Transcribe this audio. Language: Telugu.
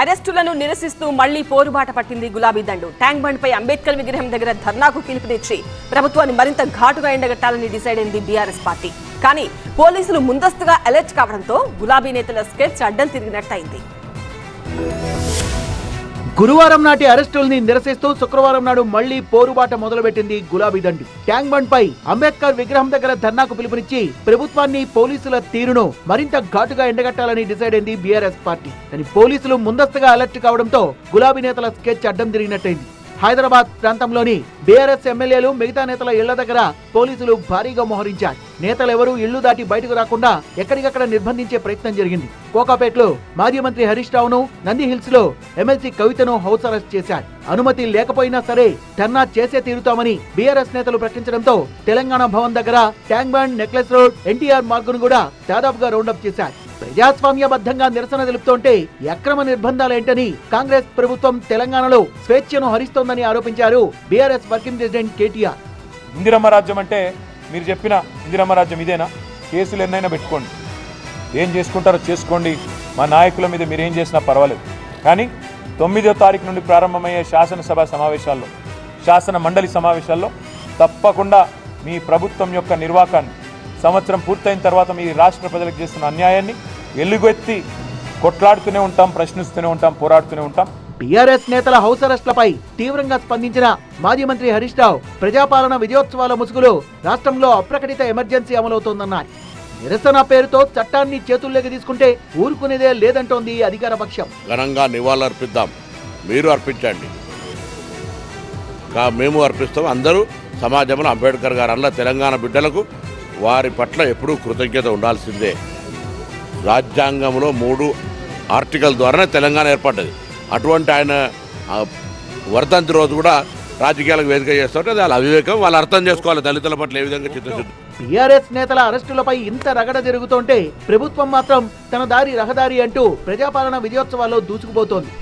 అరెస్టులను నిరసిస్తూ మళ్లీ పోరుబాట పట్టింది గులాబీ దండు. ట్యాంక్ బండ్ పై అంబేద్కర్ విగ్రహం దగ్గర ధర్నాకు పిలుపునిచ్చి ప్రభుత్వాన్ని మరింత ఘాటుగా ఎండగట్టాలని డిసైడ్ అయింది బీఆర్ఎస్ పార్టీ. కానీ పోలీసులు ముందస్తుగా అలర్ట్ కావడంతో గులాబీ నేతల స్కెచ్ అడ్డం తిరిగినట్టయింది. గురువారం నాటి అరెస్టుల్ని నిరసిస్తూ శుక్రవారం నాడు మళ్లీ పోరుబాట మొదలుపెట్టింది గులాబీ దండు. ట్యాంక్ బండ్ పై అంబేద్కర్ విగ్రహం దగ్గర ధర్నాకు పిలుపునిచ్చి ప్రభుత్వాన్ని, పోలీసుల తీరును మరింత ఘాటుగా ఎండగట్టాలని డిసైడ్ అయింది బీఆర్ఎస్ పార్టీ. కానీ పోలీసులు ముందస్తుగా అలర్ట్ కావడంతో గులాబీ నేతల స్కెచ్ అడ్డం తిరిగినట్టయింది. హైదరాబాద్ ప్రాంతంలోని బీఆర్ఎస్ ఎమ్మెల్యేలు, మిగతా నేతల ఇళ్ల దగ్గర పోలీసులు భారీగా మోహరించారు. నేతలెవరూ ఇళ్లు దాటి బయటకు రాకుండా ఎక్కడికక్కడ నిర్బంధించే ప్రయత్నం జరిగింది. కోకాపేటలో మాజీ మంత్రి హరీష్ రావును, నంది హిల్స్ లో ఎమ్మెల్సీ కవితను హౌస్ అరెస్ట్ చేశారు. అనుమతి లేకపోయినా సరే ధర్నా చేసే తీరుతామని బీఆర్ఎస్ నేతలు ప్రకటించడంతో తెలంగాణ భవన్ దగ్గర tank bund, necklace road, NTR మార్గును కూడా దాదాపుగా రౌండప్ చేశారు. ప్రజాస్వామ్యబద్ధంగా నిరసన తెలుపుతుంటే అక్రమ నిర్బంధాలేంటని కాంగ్రెస్ ప్రభుత్వం తెలంగాణలో స్వేచ్ఛను హరిస్తోందని ఆరోపించారు BRS working president KTR. Indiramma రాజ్యం అంటే మీరు చెప్పిన ఇందిరమ్మ రాజ్యం ఇదేనా? కేసులు ఎన్నైనా పెట్టుకోండి, ఏం చేసుకుంటారో చేసుకోండి, మా నాయకుల మీద మీరు ఏం చేసినా పర్వాలేదు. కానీ 9వ తారీఖు నుండి ప్రారంభమయ్యే శాసనసభ సమావేశాల్లో, శాసన మండలి సమావేశాల్లో తప్పకుండా మీ ప్రభుత్వం యొక్క నిర్వాకాన్ని, సంవత్సరం పూర్తయిన తర్వాత మీ రాష్ట్ర ప్రజలకు చేస్తున్న అన్యాయాన్ని ఎలుగెత్తి కొట్లాడుతూనే ఉంటాం, ప్రశ్నిస్తూనే ఉంటాం, పోరాడుతూనే ఉంటాం. బీఆర్ఎస్ నేతల హౌస్ అరెస్టులపై తీవ్రంగా స్పందించిన మాజీ మంత్రి హరీష్ రావు ప్రజాపాలన విజయోత్సవాల ముసుగులో రాష్ట్రంలో అప్రకటిత ఎమర్జెన్సీ అమలవుతోందన్నారు. నిరసన పేరుతో చట్టాన్ని చేతుల్లోకి తీసుకుంటే ఊరుకునేదే లేదంటోంది అధికార పక్షం. ఘనంగా నివాళులర్పిద్దాం, మీరు అర్పించండి, మేము అర్పిస్తాం. అందరూ సమాజంలో అంబేద్కర్ గారు అన్న తెలంగాణ బిడ్డలకు వారి పట్ల ఎప్పుడూ కృతజ్ఞత ఉండాల్సిందే. రాజ్యాంగంలో 3 ఆర్టికల్ ద్వారానే తెలంగాణ ఏర్పడ్డది. అటువంటి ఆయన వర్ధంతి రోజు కూడా రాజకీయాలకు వేదిక చేస్తుంటే అది వాళ్ళ అవివేకం, వాళ్ళు అర్థం చేసుకోవాలి దళితుల పట్ల ఏ విధంగా చిత్తశుద్ధి. బీఆర్ఎస్ నేతల అరెస్టులపై ఇంత రగడ జరుగుతుంటే ప్రభుత్వం మాత్రం తన దారి రహదారి అంటూ ప్రజాపాలన విజయోత్సవాల్లో దూసుకుపోతోంది.